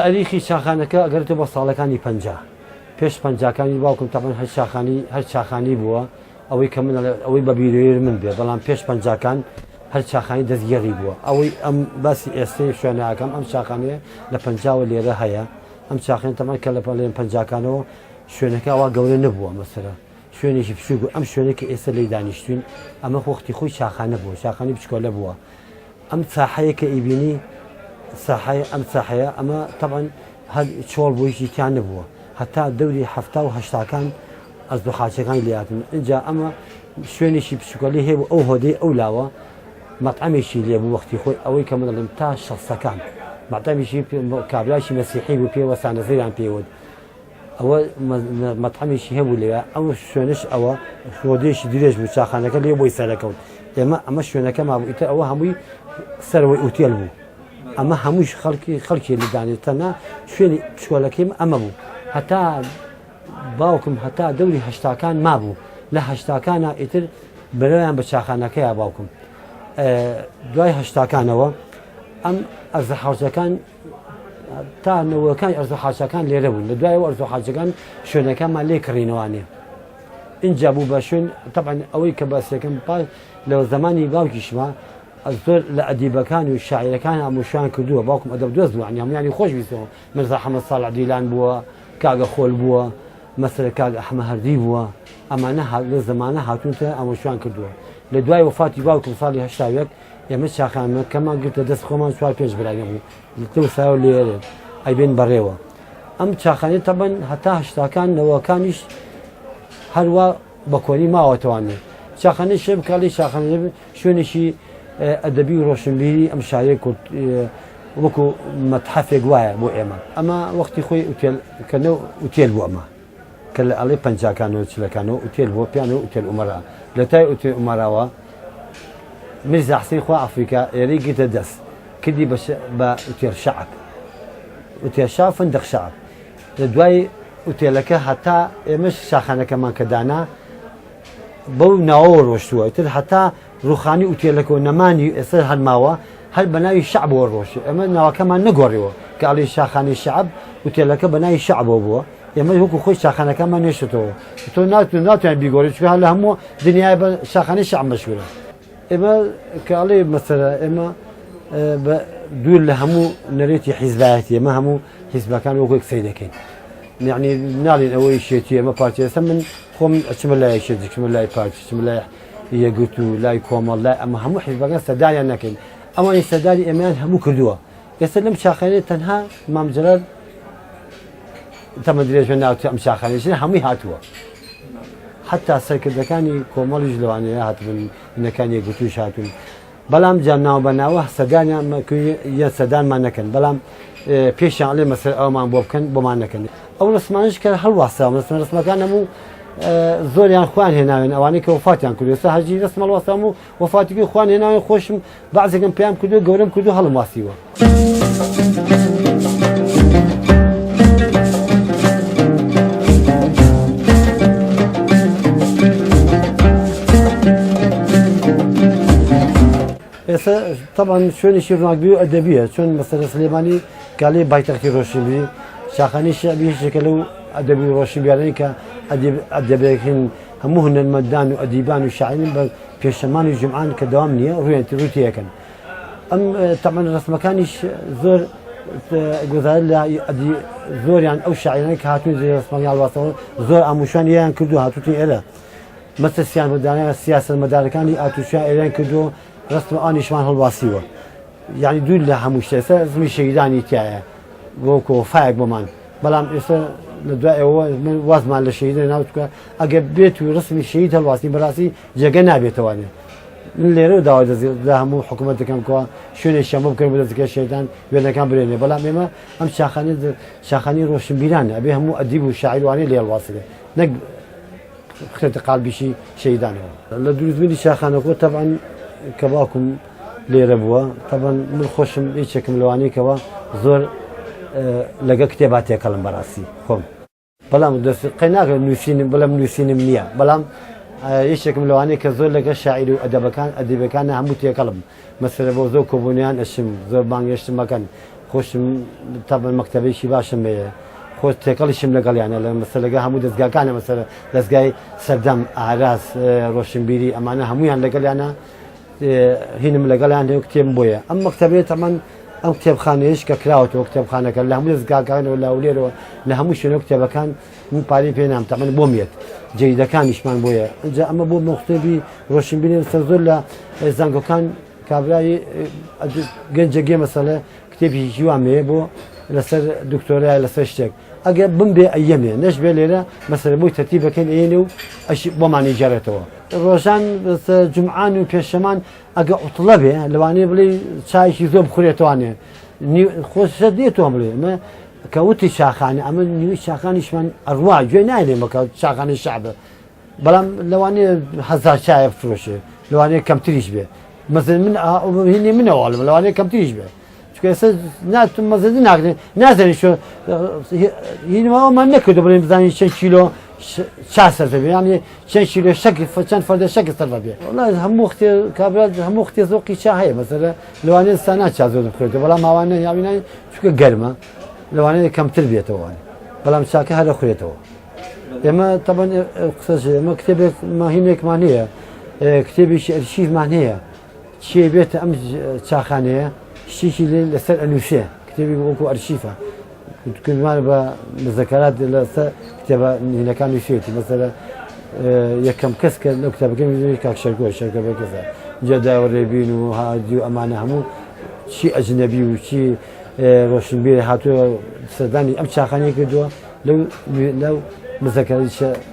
تاریخی چاخانەکە ئەگەرتە بە ساڵەکانی 50 پێش 50کانی باوکم تاقن هەر چاخانی بووە ئەوەی کە من ئەوەی بە بیرۆیر من بێ بەڵام پێش 50کان هەر چاخانی دەستگێڕی بووە ئەوەی ئەم باسی ئێستەی شوێنەکەم ئەم چاخانەیە لە 50 لێرە هەیە ئەم چاخێن تەمان کە لە پەڵێن 50کانەوە شوێنەکە ئەوە گەورە نەبووە مەسەرە شوێنێکی بچووک بوو ئەم شوێنێکی ئێستا لی دانیشتوین ئەمە وەختی خۆی چاخانە بووە چاخانی بچکۆلە بووە ئەم ساحەیە کە ئیبینی ساحەیە ئەم ساحەیە ئەمە تەبەن هەر چۆڵ بۆیشی تیان نەبووە هەتا دەوری 70 و 80کان ئەزدوحاچەکانی لاتن اینجا ئەمە شوێنێکی بچکۆلی هەیە ئەو هۆدەی ئەو لاوە مەطعەمێکی لێبوو وەختی خۆی ئەوەی کە من دەڵێم تا 60کان مەطعەمێکی کابرایکی مەسیحی بوو پێوە سانەزەیان پێوت ئەوە مەطعەمێکی هەبوو لێوە ئەو شوێنش ئەوە هۆدەیەکی درێژ بوو چاخانەکە لێ بۆی سەرەکەوت ئێمە ئەمە شوێنەکە مابوو ئیتر ئەوە هەمووی سەرەوەی ئوتێل بوو ئەمە هەمووش خەڵکی لەدانێتەنە شوێنی پشکۆلەکەیم ئەمە بوو هەتا باوکم هەتا دەوری 80کان مابوو لە 80کانە ئیتر بەرەویان بە چاخانەکەیە باوکم دوای 80کانەوە ئەم ئەرزەحاوچەکان تا نەوەکان ئەرزەحاوچەکان لێرە بوون لە دوایەوە ئەرزەحاوچەکان شوێنەکەمان لێ کڕینەوانێ اینجا بوو بە شوێن تەبعەن ئەوەی کە باسیەکەم لە زمانی باوکیشمە زۆر لە ئەدیبەکان و شاعیرەکان هەمووشیان کردووە باوکم ئەدەب دۆست بوو ینی خۆش ویستەوە میرزا حەمەد ساڵح دیلان بووە کاگە خۆل بووە مەسەلە کاگە ئەحمە هەردی بووە ئەمانە لە زمانە هاتوونتە ئەمەشیان کردووە لە دوای وفاتی باوکم ساڵی 81 ئێمە چاخانەکەمان گرتە دەست خۆمان چوار پێش برایە بوو ساو لێرە ئەیبێن بەڕێوە ئەم چاخانەی تەبەن هەتا 80کان نەوەکانیش هەروە بە کۆنی ماوەتەوانێت چاخانەی شێ بکاڵی چاخانە شوێنێکی ئەدەبی و ڕۆشنبیری ئەم شاعیر کورد وەکو مەتحەفێک وایە بۆ ئێمە ئەمە وەختی خۆی ئوتێلکەنەوە ئوتێل بوو ئەمە کە لە ئەڵێ 50کانەوە چلەکانەوە ئوتێل بۆ پیانەوە ئوتێل ئومەرا لە تای ئوتێل ئومەراوە میرزا حسین خوا ئەفریقا ئێرەی گرتە دەست کردی بە ئوتێل شەعب ئوتێل شەعب فندق شەعب لە دوای ئوتێلەکە هەتا ئێمەش شاخانەکەمان کە دانا بەو ناوەوە ڕۆشتووە تر هەتا ڕوخانی ئوتێلەکەەوە نەمانی ئێستا هەرماوە هەر بە ناوی شەعبەوە ڕۆشت ئەمە ناوەکەمان نەگۆڕیەوە کە ئەڵێ شاخانی شەعب ئوتێلەکە بە ناوی شەعبەوە بووە ئێمە وەکو خۆی شاخانەکەمان نێشتەوە تۆ ناتوانین بیگۆڕیت چکە لە هەموو دنیای بە شاخانەی شەعب مەشهورە ئێمە کە ئەڵێ مەسەلە ئێمە دوور لە هەموو نەرێتی حیزبایەتی ئێمە هەموو حیزبەکان وەکو یەکسەی دەکەین یعنی ناڵین ئەوەی شێتی ئێمە پارتی ئێستا من خۆم ئەچمە لای شێت چمە لای پارتی چمە لای یەگوت و لای کۆمەڵ لای ئەمە هەموو حیزبەکان سەدایان نەکەین ئەوانی سەداری ئێمەیان هەموو کردووە ئێستا لەم چاخانەیە تەنها مام جەلال تەمە درێژە ناوتە ئەم چاخانەیە هەمووی هاتووە حتا سەرکردەکانی کۆمەڵیش لەوانەیە هاتبوون نەکان یەگوتوش هاتوون بەڵام جا ناو بەناوە سەدانیان یە سەدانمان نەکەن بەڵام پێشیان ئەڵێ مەسەر ئەومان بۆ بکەن بۆمان نەکەن ئەو ڕسمانش کە هەڵواستاوە ڕسمەکان هەموو زۆریان خوان هێناوێن ئەوانەی کە وفاتیان کردو ئێستا هەرگی ڕسمە هەڵواستام و وفاتیگی خوان هێناوێن خۆشم بەعزێکم پێیان کردو گەورەم کردو هەڵم واسیوە ئێستا تەبەن شوێنێکی ڕناکبی و ئەدەبیە چۆن مەسەلە سلێمانی کاڵێ بایتەختی ڕۆشنبیری شاخانەی شەعبی هیچێکە لەو ئەدەبی و ڕۆشنبیارەی کە ئەدەبێکن هەموو هونەرمەندان و ئەدیبان و شاعرین بە پێشەمانی جمعان کە دەوام نییە ڕوویەکەن ئەم تەبەن ڕسمەکانیش زۆر گۆزارە لە زۆریان ئەو شاعرانەی کە هاتوون ڕسمەکان هەڵواستەوە زۆر ئامۆژیان یان کردو هاتووتی ئێرە مەسەسیان بەدانە سیاسەتمەدارەکانی ئاتوشیان ئێرەیان کردو ڕستمە ئانیشمان هەڵواسیوە یعنی دوور لە هەموو شتێستا زمی شەیدانی تایە بۆ کۆفایەک بۆمان بەڵام ئێستا لە دوایەوە وازمان لە شەیدە ناوتکە ئەگەر بێت و ڕسمی شەید هەڵواسی بەڕاستی جێگە نابێتەوانێ من لێرە داوا لە هەموو حکوومەت دەکەم کەوە شوێنێ شەمە بکەن بە دەستگای شەیدان وێنەکان برێنێ بەڵام ئێمە ئەم شاخانی ڕۆشنبیرانە ئەبێ هەموو ئەدیب و شاعیروانەی لێ هەڵواسێ نەک بخرێتە قالبیشی شەیدانەوە لە دروستبوونی شاخانەکە تەبعەن کە باوکم لێرە بووە تەبەن من خۆشم هیچێکم لەوانەیە کەەوە زۆر لەگە کتێبات تێکەڵم بەڕاستی خۆم بەڵام قەیناکە نووسینم بەڵام نووسینم نییە بەڵام هیچێکم لەوانەیە کە زۆر لەگە شاعیر و ئەدەبەکان ئەدیبەکانە هەموو تێکەڵم مەسەلە بۆ زۆر کۆبوونیان ئەشم زۆر بانگێشتم مەکەن خۆ خۆشم تابن مەکتەبێکی باشم بێ خۆش تێکەڵیشم لەگەڵیانە لە مەسەلەگە هەموو دەستگاکانە مەسەلە دەستگای سەردەم ئاراس ڕۆشنبیری ئەمانە هەمویان لەگەڵیانە هینم لەگەڵیان لێ کتێبم بۆیە ئەم مەکتەبێت ئەمەن ئەم کتێبخانەیەش کە کراوەتەوە کتێبخانەکە لە هەموو دەستگاکانەوە لاولێرەوە لە هەموو شوێنەوە کتێبەکان من پارەی پێ نام تەمەن بۆ مێت جەیدەکانیشمان بۆیە ئەنجا ئەمە بۆ مەکتەبی ڕۆشنبیری لەسەر زۆر لە زانکۆکان کابرای گەنجەگێ مەسەلە کتێبی هیوامەیە بۆ لەسەر دکتۆرای لەسەر شتێک ئەگەر بم بێ ئەیەمێ نەش بێ لێرە مەسەلە بۆی تەرتیبەکەن ئێنێ و ئەش بۆمانی جارێتەوە ڕۆژان جمعان و پێشەمان ئەگە عوتڵە بێ لەوانەیە بڵێ چایکی زۆر بخورێتوانێ خۆشە دێتەوە بڵێ کە وتی شاخانە ئەمە نیوی شاخانیشمان ئەڕوا گوێ نایێ بەکە شاخانی شعبە بەڵام لەوانەیە هەزار چایە بفرۆشێ لەوانەیە کەمتریش بێ مەزن من هینی منەوەڵم لەوانەیە کەمتریش بێ چکە ئێستا ناتون مەزەدی ناکرێ نازانانی شۆ هینماوەمان نەکردو بڵێن بزانین چەند کیلۆ چا سەرفە بێ یانی چەند کیلۆ شەکی چەند فەردە شەکی سەرفە بێ وەڵای هەموو کابرا هەموو ختێ زۆقی چا هەیە مەسەلە لەوانەیە ئێستا ناچا زۆر بخورێتەوە بەڵام ئەوانە یاوینای چکە گەرمە لەوانەیە کەمتر بێتەوە بەڵام چاکە هەرە خوێتەوە ئێمە تەبەن قسەش ئێمە کتێبێک ماهینێکمان هەیە کتێبێکی ئەرشیڤمان هەیە چێ بێتە ئەم چاخانەیە شتێکی لەسەر ئەنووسێ کتێبی وەکو ئەرشیفە کوتکردمان بە مزەکەرات لەسەر کتێبە نینەکان نووسێتی مەسەلە یەکەم کەس کە لەو کتێبەکەی کاک شەرگۆی شەرگەبە کەسە جا داوەڕێبین و هادی و ئەمانە هەموو چی ئەجنەبی و چی ڕۆشنبیری هاتووە سەردانی ئەم چاخانەیە کردووە لەو مزەکەری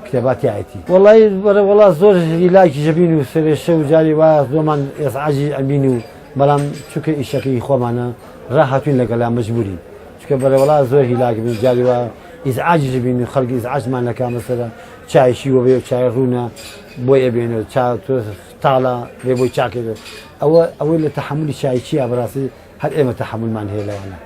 کتێباتی ئایتی وەڵی وەڵا زۆر هیلاکی ژەبین و سەرێشە و جاری وایە زۆرمان ئێسعاجی ئەبین و بەڵام چونکە ئیشەکەی خۆمانە ڕاهاتوین لەگەڵا مەجبورین چکە بەرەوەڵا زۆر هیلاک بین جاری وە ئیزعاجی ژەبین و خەڵکی ئیزعاجمان لەکا مەسەلە چایشی وە بێ و چای ڕوونە بۆی ئەبێنێ تاڵە لێ بۆی چاکێت ئەوەی لە تەحملی چای چیە بەڕاستی هەر ئێمە تەحملمان هەیە لەوانە